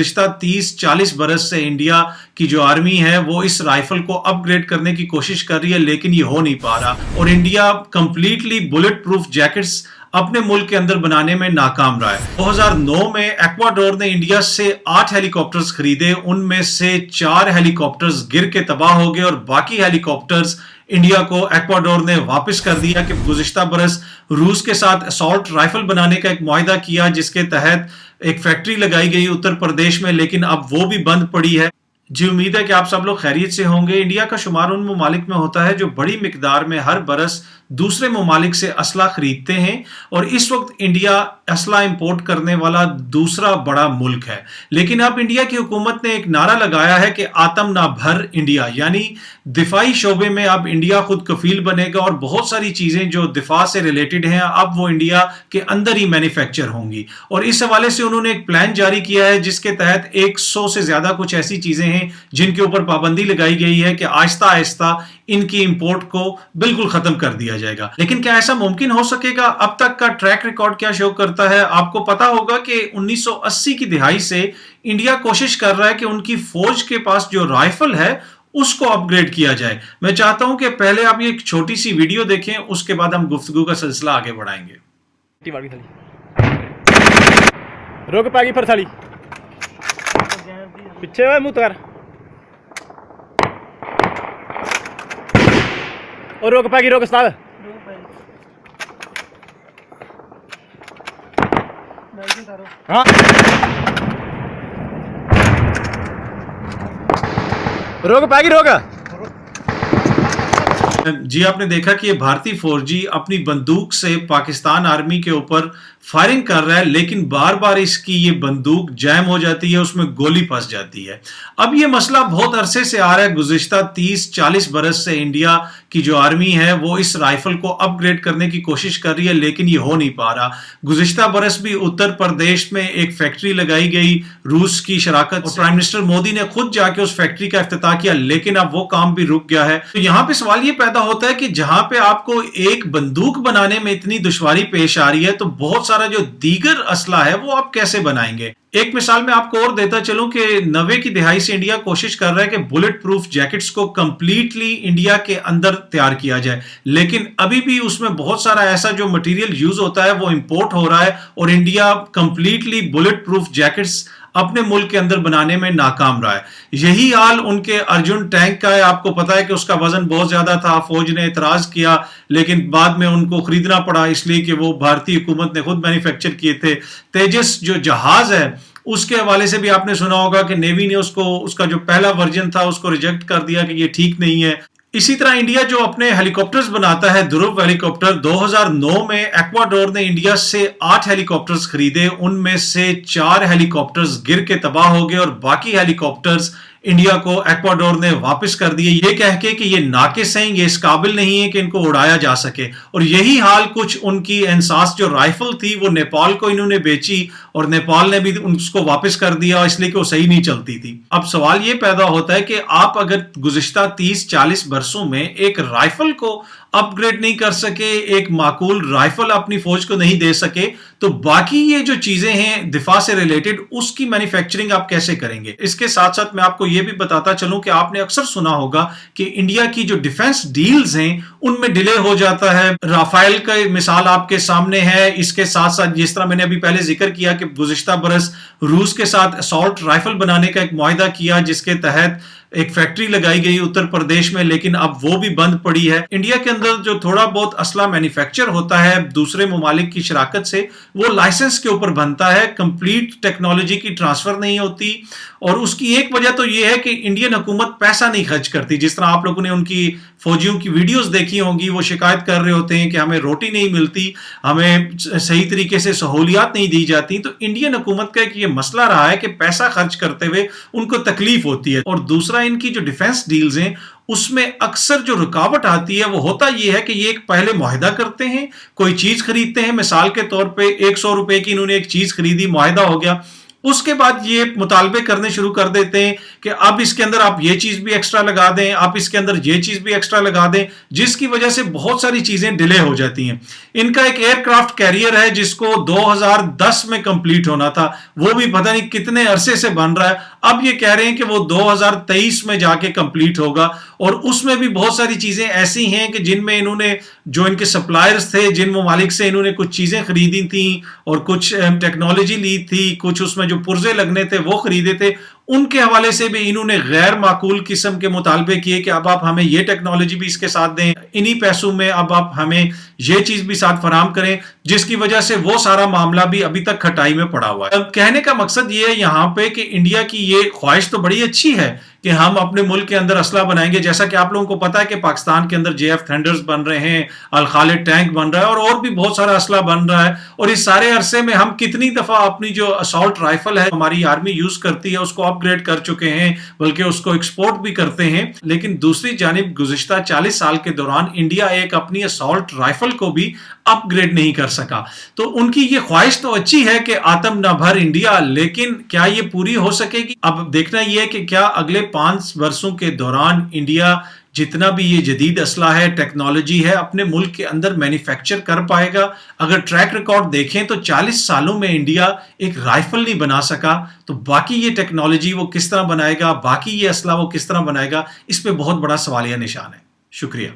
पिछला 30-40 बरस से इंडिया की जो आर्मी है वो इस राइफल को अपग्रेड करने की कोशिश कर रही है, लेकिन ये हो नहीं पा रहा और India completely bullet proof jackets अपने मुल्क के अंदर बनाने में नाकाम रहा है। 2009 में एक्वाडोर ने इंडिया से 8 हेलीकॉप्टर्स खरीदे, उनमें से 4 हेलीकॉप्टर्स गिर के तबाह हो गए और बाकी हेलीकॉप्टर्स इंडिया को एक्वाडोर ने वापस कर दिया कि गुज़िश्ता बरस रूस के साथ असॉल्ट राइफल बनाने का एक मुआहिदा किया, जिसके तहत एक फैक्ट्री लगाई गई उत्तर प्रदेश में, लेकिन अब वो भी बंद पड़ी है। जी उम्मीद है कि आप सब लोग खैरियत से होंगे। इंडिया का शुमार उन ममालिक में होता है जो बड़ी मिकदार में हर बरस दूसरे ममालिक से असला खरीदते हैं और इस वक्त इंडिया असला इंपोर्ट करने वाला दूसरा बड़ा मुल्क है। लेकिन अब इंडिया की हुकूमत ने एक नारा लगाया है कि आतम ना भर इंडिया, यानी दिफाई शोबे में अब इंडिया खुद कफील बनेगा और बहुत सारी चीजें जो दिफा से रिलेटेड हैं अब वो इंडिया के अंदर ही मैन्युफैक्चर होंगी। और इस हवाले से उन्होंने एक प्लान जारी किया है जिसके तहत 100 से ज्यादा कुछ ऐसी चीजें हैं जिनके ऊपर पाबंदी लगाई गई है कि आहिस्ता आहिस्ता इनकी इंपोर्ट को बिल्कुल खत्म कर दिया जाएगा। लेकिन क्या ऐसा मुमकिन हो सकेगा? अब तक का ट्रैक रिकॉर्ड क्या शो करता है? आपको पता होगा कि 1980 की दिहाई से इंडिया कोशिश कर रहा है कि उनकी फौज के पास जो राइफल है उसको अपग्रेड किया जाए। मैं चाहता हूं कि पहले आप ये एक छोटी सी वीडियो देखें, उसके बाद हम गुफ्तगू का सिलसिला आगे बढ़ाएंगे। रोक पागी फिर साली पीछे मुंह कर और रोक पागी रोक उस्ताद हाँ रोक पागी रोक। जी आपने देखा कि ये भारतीय फौजी अपनी बंदूक से पाकिस्तान आर्मी के ऊपर फायरिंग कर रहा है, लेकिन बार बार इसकी ये बंदूक जैम हो जाती है, उसमें गोली फंस जाती है। अब ये मसला बहुत अरसे से आ रहा है। गुज़िश्ता 30-40 बरस से इंडिया की जो आर्मी है वो इस राइफल को अपग्रेड करने की कोशिश कर रही है, लेकिन ये हो नहीं पा रहा। गुज़िश्ता बरस भी उत्तर प्रदेश में एक फैक्ट्री लगाई गई रूस की शराकत और प्राइम मिनिस्टर मोदी ने खुद जाके उस फैक्ट्री का इफ्तिताह किया, लेकिन अब वो काम भी रुक गया है। तो यहाँ पे सवाल ये पैदा होता है कि जहां पे आपको एक बंदूक बनाने में इतनी दुश्वारी पेश आ रही है तो बहुत सारा जो दीगर असला है वो आप कैसे बनाएंगे। एक मिसाल मैं आपको और देता चलूं कि 90 की दिहाई से इंडिया कोशिश कर रहा है कि बुलेट प्रूफ जैकेट्स को कंप्लीटली इंडिया के अंदर तैयार किया जाए, लेकिन अभी भी उसमें बहुत सारा ऐसा जो मटेरियल यूज होता है वो इंपोर्ट हो रहा है और India completely bullet proof jackets अपने मुल्क के अंदर बनाने में नाकाम रहा है। यही हाल उनके अर्जुन टैंक का है। आपको पता है कि उसका वजन बहुत ज्यादा था, फौज ने एतराज किया, लेकिन बाद में उनको खरीदना पड़ा इसलिए कि वो भारतीय हुकूमत ने खुद मैन्युफैक्चर किए थे। तेजस जो जहाज है उसके हवाले से भी आपने सुना होगा कि नेवी ने उसका जो पहला वर्जन था उसको रिजेक्ट कर दिया कि ये ठीक नहीं है। इसी तरह इंडिया जो अपने हेलीकॉप्टर्स बनाता है, ध्रुव हेलीकॉप्टर, 2009 में एक्वाडोर ने इंडिया से 8 हेलीकॉप्टर्स खरीदे, उनमें से 4 हेलीकॉप्टर्स गिर के तबाह हो गए और बाकी हेलीकॉप्टर्स इंडिया को एक्वाडोर ने वापस कर दिए, ये कह के कि ये नाकिस हैं, ये इस काबिल नहीं है कि इनको उड़ाया जा सके। और यही हाल कुछ उनकी एहसास जो राइफल थी वो नेपाल को इन्होंने बेची और नेपाल ने भी उसको वापस कर दिया इसलिए कि वो सही नहीं चलती थी। अब सवाल ये पैदा होता है कि आप अगर गुज़िश्ता 30-40 बरसों में एक राइफल को अपग्रेड नहीं कर सके, एक माकूल राइफल अपनी फौज को नहीं दे सके, तो बाकी ये जो चीजें हैं दिफा से रिलेटेड उसकी मैन्युफैक्चरिंग आप कैसे करेंगे। इसके साथ साथ मैं आपको ये भी बताता चलूं कि आपने अक्सर सुना होगा कि इंडिया की जो डिफेंस डील्स हैं उनमें डिले हो जाता है। राफेल का मिसाल आपके सामने है। इसके साथ साथ जिस तरह मैंने अभी पहले जिक्र किया कि गुज़िश्ता बरस रूस के साथ असॉल्ट राइफल बनाने का एक मुआहिदा किया, जिसके तहत एक फैक्ट्री लगाई गई उत्तर प्रदेश में, लेकिन अब वो भी बंद पड़ी है। इंडिया के अंदर जो थोड़ा बहुत असला मैन्युफैक्चर होता है दूसरे ममालिक की शराकत से, वो लाइसेंस के ऊपर बनता है, कंप्लीट टेक्नोलॉजी की ट्रांसफर नहीं होती। और उसकी एक वजह तो ये है कि इंडियन हुकूमत पैसा नहीं खर्च करती। जिस तरह आप लोगों ने उनकी फौजियों की वीडियोस देखी होंगी, वो शिकायत कर रहे होते हैं कि हमें रोटी नहीं मिलती, हमें सही तरीके से सहूलियात नहीं दी जाती। तो इंडियन हुकूमत का एक ये मसला रहा है कि पैसा खर्च करते हुए उनको तकलीफ होती है। और दूसरा, इनकी जो डिफेंस डील्स हैं उसमें अक्सर जो रुकावट आती है वो होता ये है कि ये एक पहले मुआहिदा करते हैं, कोई चीज खरीदते हैं, मिसाल के तौर पे 100 रुपए की इन्होंने एक चीज खरीदी, मुआहिदा हो गया, उसके बाद ये मुतालबे करने शुरू कर देते हैं कि अब इसके अंदर आप ये चीज भी एक्स्ट्रा लगा दें, आप इसके अंदर ये चीज भी एक्स्ट्रा लगा दें, जिसकी वजह से बहुत सारी चीजें डिले हो जाती हैं। इनका एक एयरक्राफ्ट कैरियर है जिसको 2010 में कंप्लीट होना था, वो भी पता नहीं कितने अरसे से बन रहा है। अब ये कह रहे हैं कि वो 2023 में जाके कंप्लीट होगा, और उसमें भी बहुत सारी चीजें ऐसी हैं कि जिनमें इन्होंने, जो इनके सप्लायर्स थे, जिन ममालिक से इन्होंने कुछ चीजें खरीदी थी और कुछ टेक्नोलॉजी ली थी, कुछ उसमें जो पुर्जे लगने थे वो खरीदे थे, उनके हवाले से भी इन्होंने गैर माकूल किस्म के मुतालबे किए कि अब आप हमें ये टेक्नोलॉजी भी इसके साथ दें, इन्हीं पैसों में अब आप हमें ये चीज भी साथ फराम करें, जिसकी वजह से वो सारा मामला भी अभी तक खटाई में पड़ा हुआ है। कहने का मकसद ये है यहाँ पे कि इंडिया की ये ख्वाहिश तो बड़ी अच्छी है कि हम अपने मुल्क के अंदर असला बनाएंगे, जैसा कि आप लोगों को पता है कि पाकिस्तान के अंदर JF थंडर्स बन रहे हैं, अल खालिद टैंक बन रहा है, और भी बहुत सारा असला बन रहा है। और इस सारे अरसे में हम कितनी दफा अपनी जो असॉल्ट राइफल है हमारी आर्मी यूज करती है उसको अपग्रेड कर चुके हैं, बल्कि उसको एक्सपोर्ट भी करते हैं। लेकिन दूसरी जानिब गुज़िश्ता 40 साल के दौरान इंडिया एक अपनी असॉल्ट राइफल को भी अपग्रेड नहीं कर सका। तो उनकी ये ख्वाहिश तो अच्छी है कि आत्म निर्भर इंडिया, लेकिन क्या ये पूरी हो सकेगी? अब देखना ये है कि क्या अगले 5 वर्षों के दौरान इंडिया जितना भी ये जदीद असला है, टेक्नोलॉजी है, अपने मुल्क के अंदर मैन्युफैक्चर कर पाएगा। अगर ट्रैक रिकॉर्ड देखें तो 40 सालों में इंडिया एक राइफल नहीं बना सका, तो बाकी ये टेक्नोलॉजी वो किस तरह बनाएगा, बाकी ये असला वो किस तरह बनाएगा, इस पे बहुत बड़ा सवालिया निशान है। शुक्रिया।